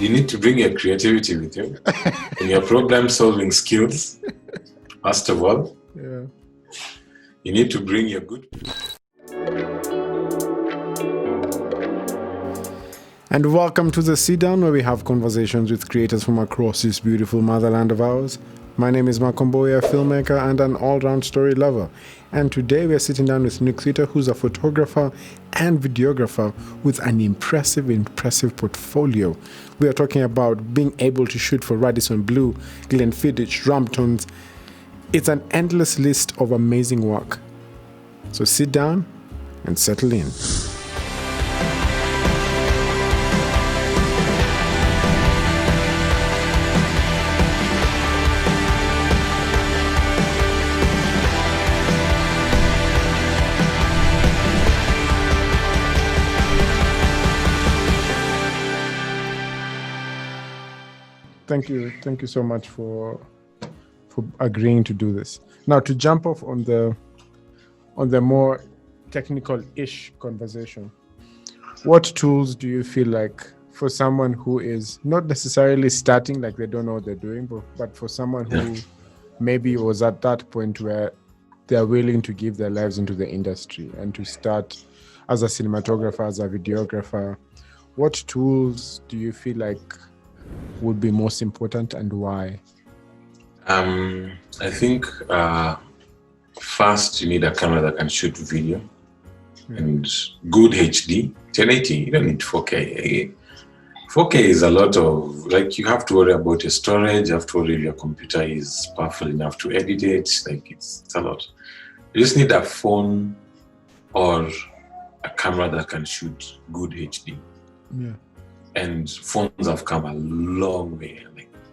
You need to bring your creativity with you and your problem-solving skills. First of all, you need to bring your good. And welcome to the Sit Down, where we have conversations with creators from across this beautiful motherland of ours. My name is Makomboya, a filmmaker and an all-round story lover. And today we are sitting down with Nic Thuita, who's a photographer and videographer with an impressive portfolio. We are talking about being able to shoot for Radisson Blu, Glenfiddich, Ramptons. It's an endless list of amazing work. So sit down and settle in. Thank you so much for agreeing to do this. Now, to jump off on the more technical-ish conversation, what tools do you feel like for someone who is not necessarily starting, like they don't know what they're doing, but for someone who maybe was at that point where they're willing to give their lives into the industry and to start as a cinematographer, as a videographer, what tools do you feel like would be most important and why? I think first you need a camera that can shoot video and good HD, 1080. You don't need 4K. 4K is a lot of, like, you have to worry about your storage, you have to worry if your computer is powerful enough to edit it. Like, it's a lot. You just need a phone or a camera that can shoot good HD. Yeah. And phones have come a long way.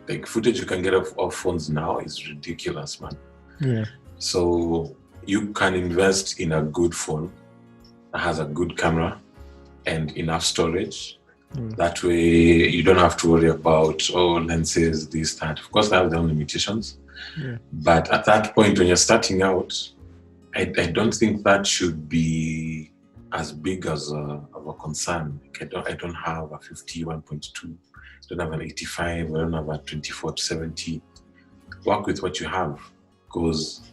Like footage you can get off phones now is ridiculous, man. Yeah. So you can invest in a good phone that has a good camera and enough storage. That way you don't have to worry about lenses, this, that. Of course, they have their own limitations. Yeah. But at that point, when you're starting out, I don't think that should be as big as of a concern. Like I don't have a 51.2, I don't have an 85, I don't have a 24-70. Work with what you have, because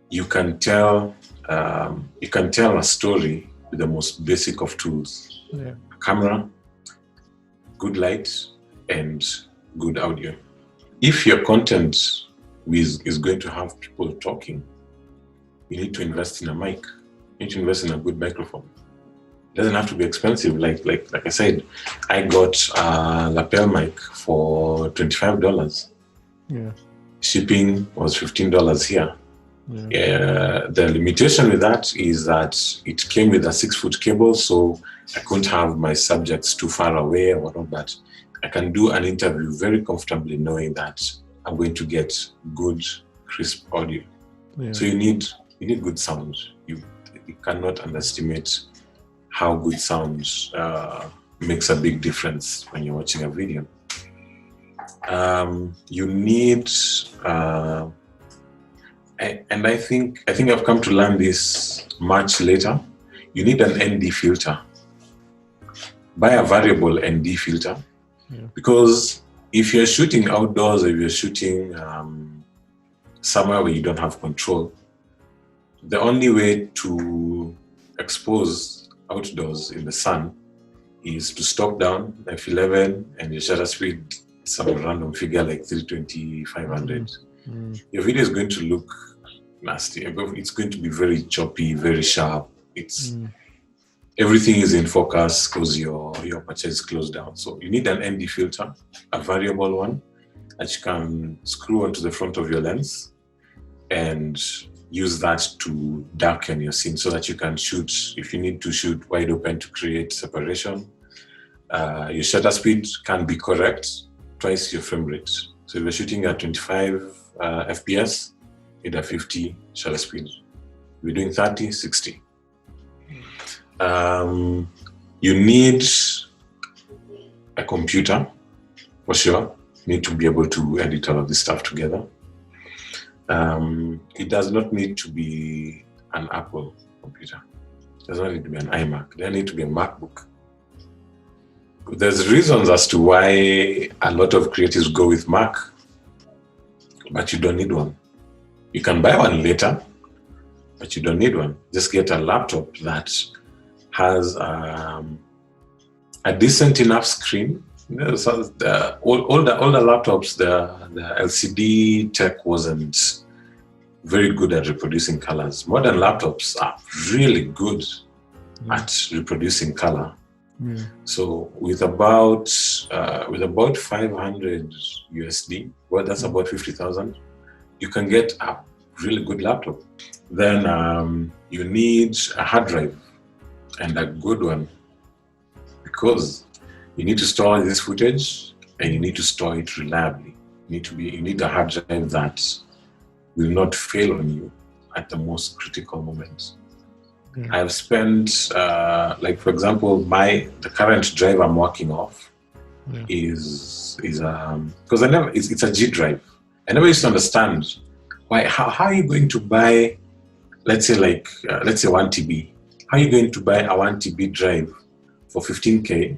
you can tell a story with the most basic of tools. Yeah. A camera, good light, and good audio. If your content is going to have people talking, you need to invest in a mic. You need to invest in a good microphone. It doesn't have to be expensive. Like I said, I got a lapel mic for $25. Yeah. Shipping was $15 here. Yeah. The limitation with that is that it came with a 6-foot cable, so I couldn't have my subjects too far away or whatnot, but I can do an interview very comfortably knowing that I'm going to get good, crisp audio. Yeah. So you need good sound. You cannot underestimate how good sound makes a big difference when you're watching a video. You need, and I think I've come to learn this much later. You need an ND filter. Buy a variable ND filter, because if you're shooting outdoors or if you're shooting somewhere where you don't have control, the only way to expose outdoors in the sun is to stop down f11 and your shutter speed some random figure like 320, 500. Your video is going to look nasty. It's going to be very choppy, very sharp. Everything is in focus because your aperture is closed down. So you need an ND filter, a variable one that you can screw onto the front of your lens and use that to darken your scene so that you can shoot, if you need to shoot wide open to create separation. Your shutter speed can be correct, twice your frame rate. So if you're shooting at 25 FPS, you need a 50 shutter speed. If you're doing 30, 60. You need a computer, for sure. You need to be able to edit all of this stuff together. It does not need to be an Apple computer. It does not need to be an iMac. There need to be a MacBook. there's reasons as to why a lot of creatives go with Mac, but you don't need one. You can buy one later, but you don't need one. Just get a laptop that has a decent enough screen. So the older laptops, the LCD tech wasn't very good at reproducing colors. Modern laptops are really good at reproducing color. So with about 500 USD, well, that's about 50,000, you can get a really good laptop. Then you need a hard drive, and a good one, because you need to store this footage and you need to store it reliably. You need a hard drive that will not fail on you at the most critical moment. I've spent, like for example, the current drive I'm working off is because it's a G drive. I never used to understand how are you going to buy, let's say 1 TB. How are you going to buy a 1 TB drive for 15K,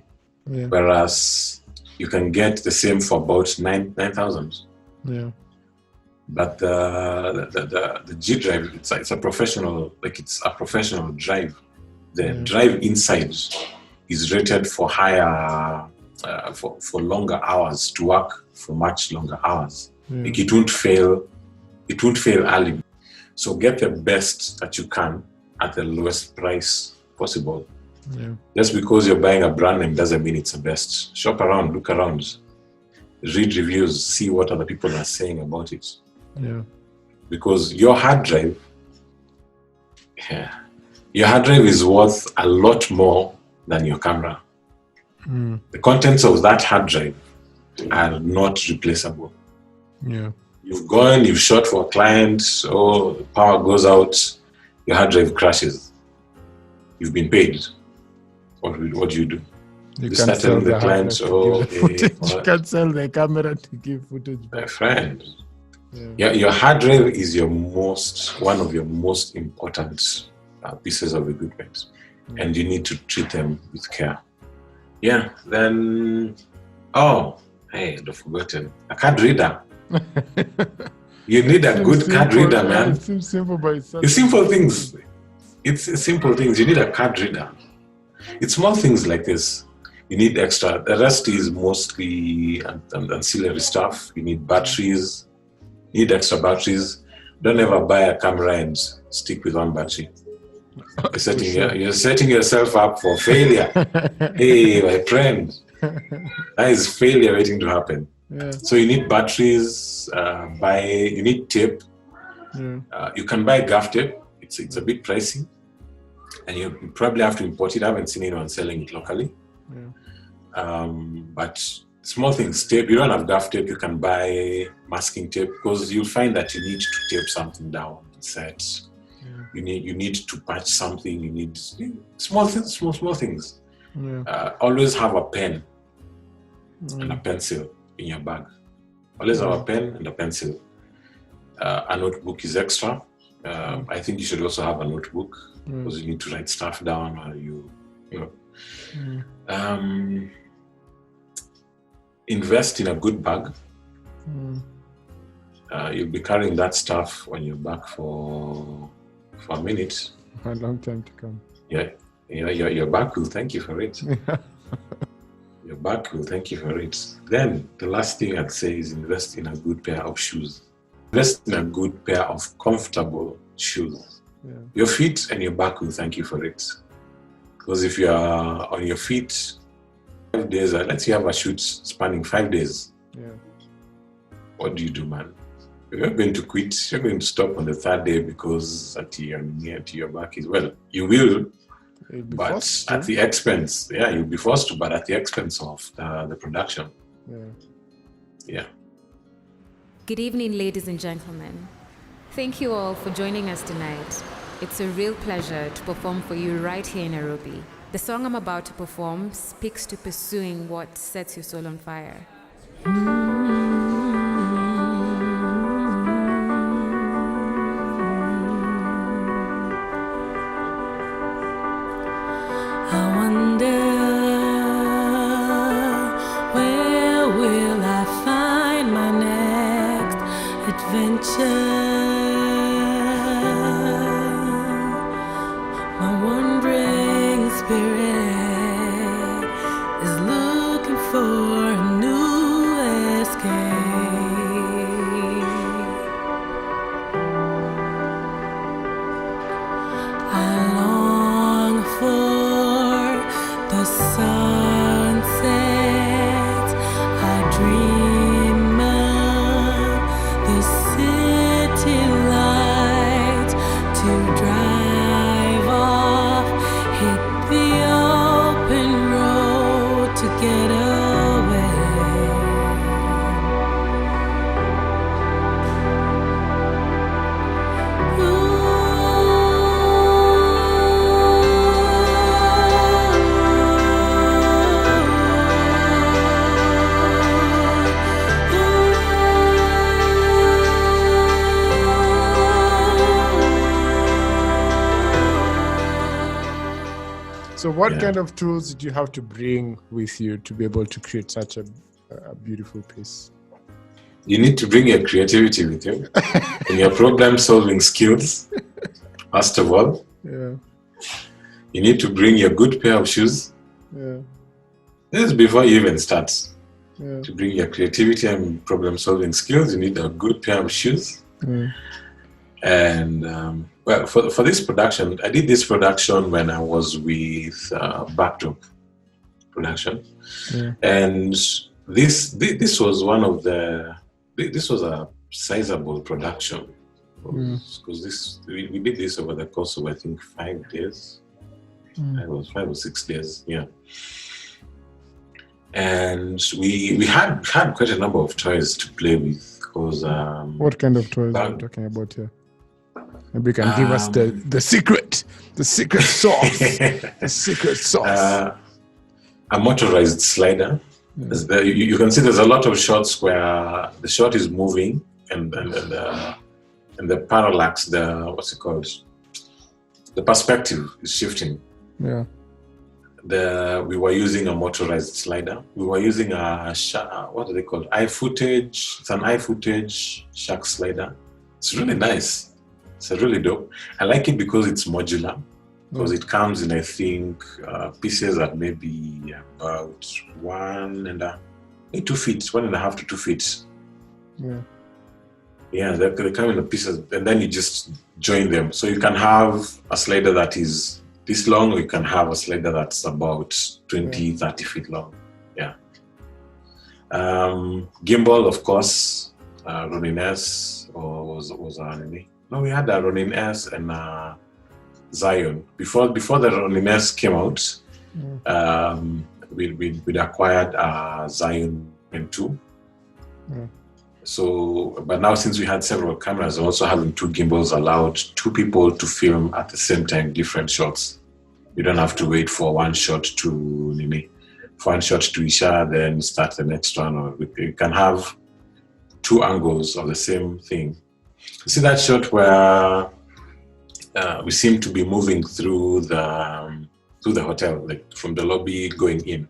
whereas you can get the same for about 9,000? Yeah. But the G drive, it's a professional, it's a professional drive. The drive inside is rated for higher, for longer hours, to work for much longer hours. Like it won't fail early. So get the best that you can at the lowest price possible. Just because you're buying a brand name doesn't mean it's the best. Shop around, look around, read reviews, see what other people are saying about it. Because your hard drive is worth a lot more than your camera. The contents of that hard drive are not replaceable. You've gone, you've shot for a client, the power goes out, your hard drive crashes. You've been paid. What do you do? You start can't sell telling the client, you can't sell the camera to give footage back. My friend, your hard drive is one of your most important pieces of equipment, and you need to treat them with care. Then, I'd forgotten, a card reader. You need a good card reader, man. It seems simple, but it's simple things. It's simple things. You need a card reader. It's small things like this. You need extra. The rest is mostly ancillary stuff. You need batteries. You need extra batteries. Don't ever buy a camera and stick with one battery. You're setting yourself up for failure. Hey, my friend, that is failure waiting to happen. So you need batteries. You need tape. You can buy gaff tape. It's a bit pricey, and you probably have to import it. I haven't seen anyone selling it locally. But small things, tape. You don't have gaff tape, you can buy masking tape, because you'll find that you need to tape something down and set. You need to patch something. You need small things. Always have a pen and a pencil in your bag. Always have a pen and a pencil. A notebook is extra. I think you should also have a notebook, because you need to write stuff down, or invest in a good bag. You'll be carrying that stuff on your back for a minute. A long time to come. Your back will thank you for it. Your back will thank you for it. Then the last thing I'd say is invest in a good pair of shoes. Invest in a good pair of comfortable shoes. Your feet and your back will thank you for it. Because if you are on your feet 5 days, let's say you have a shoot spanning 5 days, what do you do, man? You're not going to quit. You're going to stop on the 3rd day because at your back is, well, you will, but at the expense. You'll be forced to, but at the expense of the production. Good evening, ladies and gentlemen. Thank you all for joining us tonight. It's a real pleasure to perform for you right here in Nairobi. The song I'm about to perform speaks to pursuing what sets your soul on fire. I wonder My wandering spirit is looking for a new escape. I long for the sunset. I dream of the city light to drive off, hit the open road to get away. So what Yeah. kind of tools did you have to bring with you to be able to create such a beautiful piece? You need to bring your creativity with you and your problem-solving skills. First of all, Yeah, you need to bring your good pair of shoes. yeah, This is before you even start. yeah. To bring your creativity and problem-solving skills, you need a good pair of shoes. Mm. And well, for this production, I did this production when I was with Backdrop Production, Yeah. and this was one of the this was a sizable production because we did this over the course of I think 5 days. It was 5 or 6 days, yeah. And we had quite a number of toys to play with because What kind of toys are we talking about here? Maybe you can give us the secret sauce. The secret sauce. A motorized slider. You can see there's a lot of shots where the shot is moving and the parallax, what's it called? The perspective is shifting. Yeah. We were using a motorized slider. We were using what are they called? iFootage. It's an iFootage shark slider. It's really nice. It's really dope. I like it because it's modular. Because it comes in, I think, pieces at maybe about 1.5 to 2 feet. Yeah. Yeah, they come in the pieces, and then you just join them. So you can have a slider that is this long, or you can have a slider that's about 30 feet long. Yeah. Gimbal, of course, Ronin S, or was our enemy. No, we had a Ronin S and Zion. Before the Ronin S came out, we'd acquired Zion M2. So, but now since we had several cameras, also having 2 gimbals allowed 2 people to film at the same time different shots. You don't have to wait for one shot to Isha, then start the next one. Or you can have 2 angles of the same thing. You see that shot where we seem to be moving through the hotel, like from the lobby going in.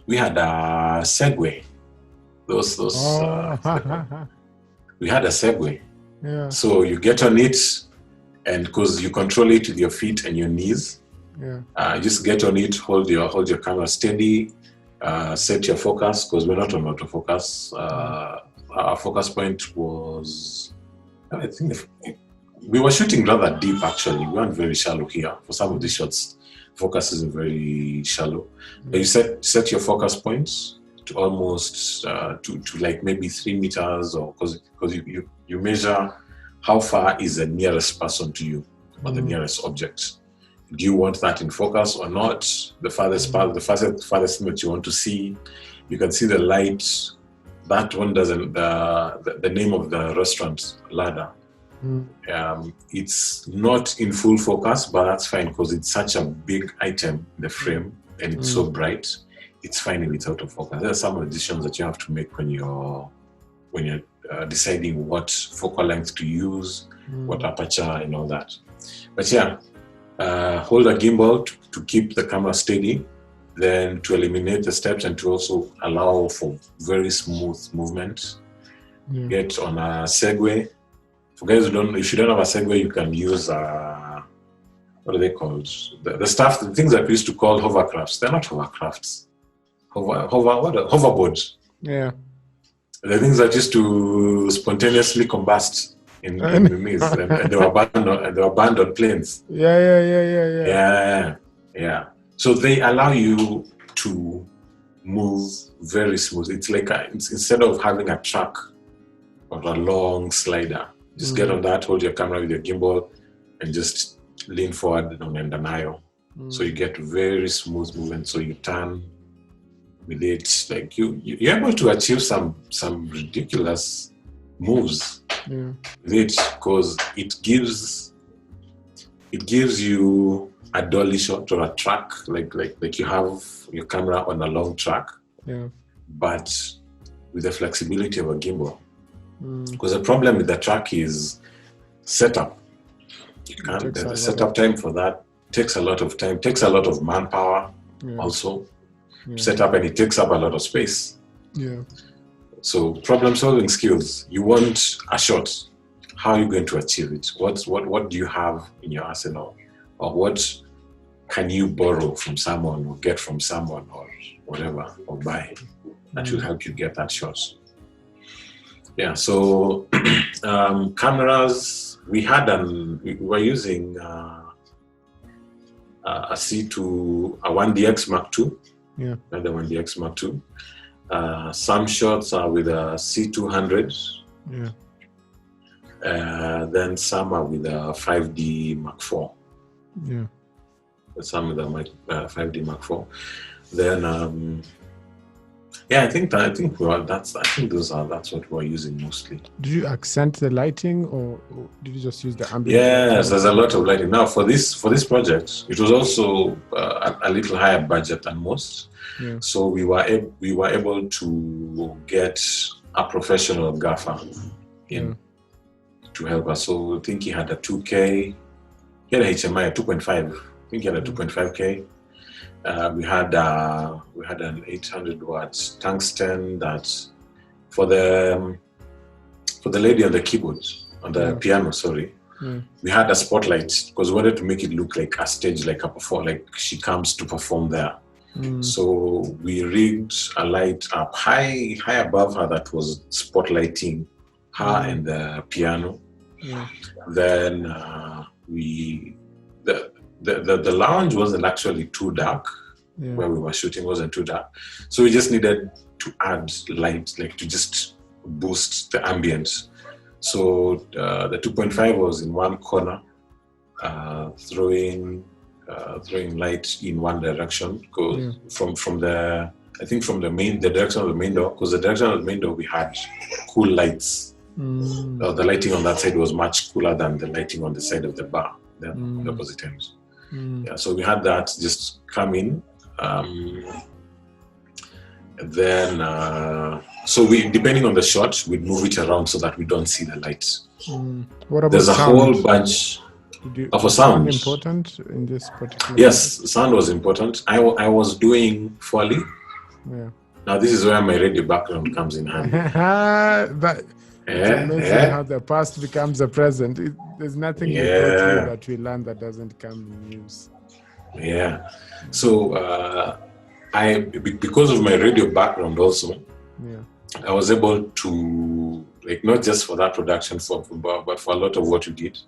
We had a Segway. We had a Segway. Yeah. So you get on it, and because you control it with your feet and your knees, you just get on it, hold your camera steady, set your focus, because we're not on autofocus. Our focus point was, I think, we were shooting rather deep actually. We weren't very shallow here. For some of the shots, focus isn't very shallow. But you set your focus points to almost to like maybe 3 meters, or because you measure how far is the nearest person to you or the nearest object. Do you want that in focus or not? The farthest part, the farthest thing that you want to see. You can see the light. That one doesn't. The name of the restaurant, Ladder. It's not in full focus, but that's fine because it's such a big item in the frame and it's so bright. It's fine if it's out of focus. There are some decisions that you have to make when you're deciding what focal length to use, what aperture, and all that. But yeah, hold a gimbal to keep the camera steady, then to eliminate the steps and to also allow for very smooth movement. Get on a Segway, For guys who don't, if you don't have a Segway, you can use what are they called? The things that we used to call hovercrafts. They're not hovercrafts. Hoverboards. Yeah. The things that used to spontaneously combust in the maze, and they were banned on planes. Yeah. So they allow you to move very smooth. It's like instead of having a track or a long slider, just get on that, hold your camera with your gimbal, and just lean forward on an aisle. So you get very smooth movement. So you turn with it, like you're able to achieve some ridiculous moves with it, because it gives you a dolly shot or a track, like you have your camera on a long track, but with the flexibility of a gimbal. Because the problem with the track is setup. The setup time for that takes a lot of time, takes a lot of manpower also. Set up, and it takes up a lot of space. So problem solving skills, you want a shot. How are you going to achieve it? What do you have in your arsenal? Or what can you borrow from someone or get from someone or whatever, or buy that will help you get that shot? Yeah, so cameras, we were using a 1DX Mark II. And the 1DX Mark II. Some shots are with a C200. Then some are with a 5D Mark IV. Some of them are 5D Mark IV. Then that's what we're using mostly. Did you accent the lighting, or did you just use the ambient? Yes, there's a lot of lighting. Now for this project, it was also a little higher budget than most. So we were able to get a professional gaffer in to help us. So I think he had a 2K, he had a HMI at 2.5. I think he had a 2.5K. We had an 800 watts tungsten that for the lady on the keyboard, on the piano, we had a spotlight because we wanted to make it look like a stage, like she comes to perform there. So we rigged a light up high above her that was spotlighting her and the piano. Then the lounge wasn't actually too dark. Where we were shooting wasn't too dark. So we just needed to add light, like to just boost the ambience. So the 2.5 was in one corner, throwing light in one direction, from the direction of the main door, because the direction of the main door we had cool lights. The lighting on that side was much cooler than the lighting on the side of the bar, on the opposite ends. So we had that just come in. So we, depending on the shot, we'd move it around so that we don't see the light. What about There's a sound? whole bunch of a sound. Important in this particular? Yes, sound was important. I was doing Foley. Now this is where my radio background comes in handy. It's amazing how the past becomes the present. There's nothing that we learn that doesn't come in use. So because of my radio background also, I was able to, like, not just for that production but for a lot of what we did,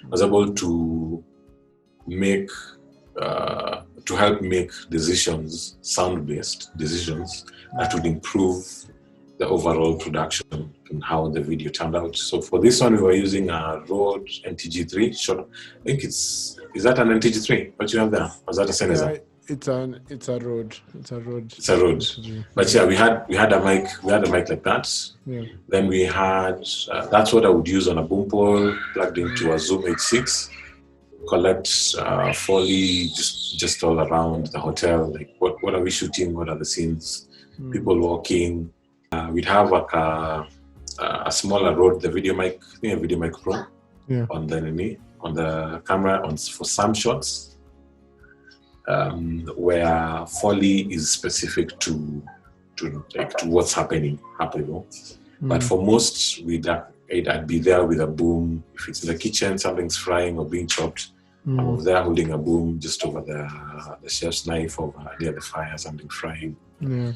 I was able to help make decisions, sound-based decisions that would improve the overall production and how the video turned out. So for this one, we were using a Rode NTG3 shot. I think is that an NTG3? What you have there? Or is that a Sennheiser? It's a Rode. It's a Rode. But we had a mic like that. Then we had that's what I would use on a boom pole plugged into a Zoom H6. Collect Foley just all around the hotel. Like what are we shooting? What are the scenes? People walking. We'd have like a smaller Rode, the Video Mic Pro on the camera for some shots. Where Foley is specific to what's happening. But for most, I'd be there with a boom. If it's in the kitchen, something's frying or being chopped, I'm over there holding a boom just over the chef's knife over near the fire, something frying. Yeah.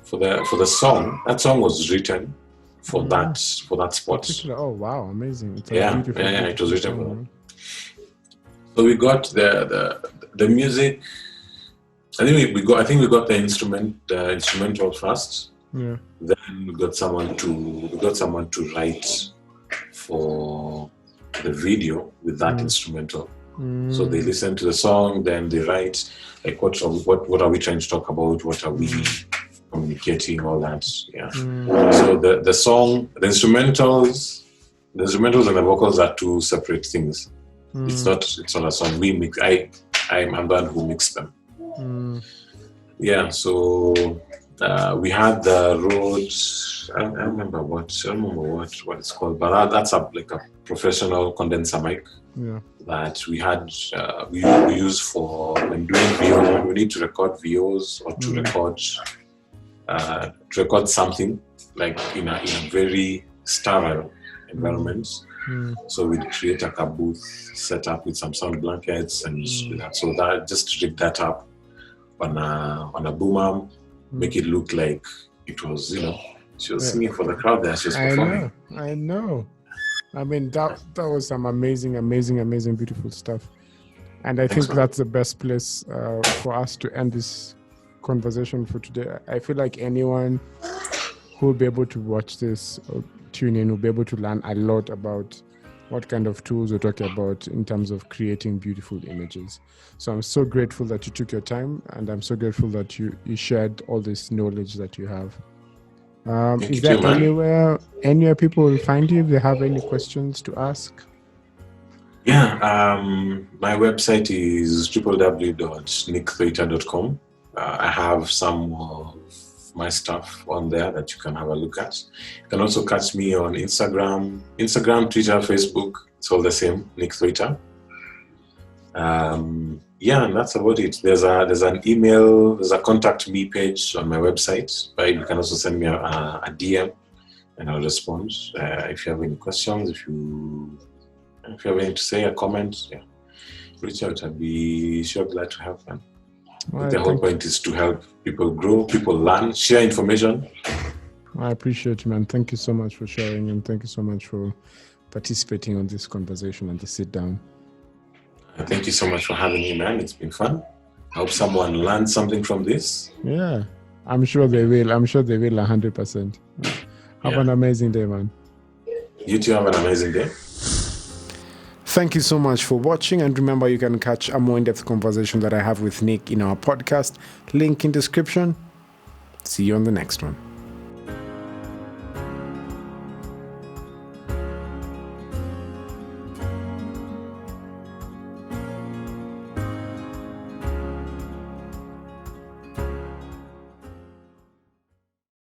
For the song, that song was written for that spot. Oh wow, amazing! It's a Yeah, beautiful, it was written song, for that. man. So we got the music. I think we got the instrumental first. Yeah. Then we got someone to write for the video with that instrumental. So they listen to the song, then they write like what are we trying to talk about? What are we communicating? All that. Yeah. So the song, the instrumentals and the vocals are two separate things. It's not a song. We mix. I'm the one who mixed them. Yeah. So we had the Rhodes. I don't remember what it's called, but that's like a professional condenser mic. Yeah. That we had we use for when doing VO, when we need to record VOs or to record something like in a very sterile environment. So we'd create like a booth set up with some sound blankets and that. So that just rig that up on a boom arm, make it look like it was, she was singing for the crowd there. She was performing. I know. I mean, that was some amazing, beautiful stuff. And I think that's the best place for us to end this conversation for today. I feel like anyone who will be able to watch this or tune in will be able to learn a lot about what kind of tools we're talking about in terms of creating beautiful images. So I'm so grateful that you took your time, and I'm so grateful that you shared all this knowledge that you have. Is there anywhere people will find you if they have any questions to ask? Yeah, my website is www.nicthuita.com. I have some of my stuff on there that you can have a look at. You can also catch me on Instagram, Twitter, Facebook. It's all the same, Nic Thuita. Yeah, and that's about it. There's an email, there's a contact me page on my website, but you can also send me a DM and I'll respond. If you have any questions, if you have anything to say, a comment, reach out. I'd be sure glad to help them. Right, the whole point is to help people grow, people learn, share information. I appreciate you, man. Thank you so much for sharing, and thank you so much for participating on this conversation and the sit down. Thank you so much for having me, man. It's been fun. I hope someone learned something from this. Yeah, I'm sure they will. 100%. Have an amazing day, man. You too, have an amazing day. Thank you so much for watching, and remember you can catch a more in-depth conversation that I have with Nic in our podcast. Link in description. See you on the next one.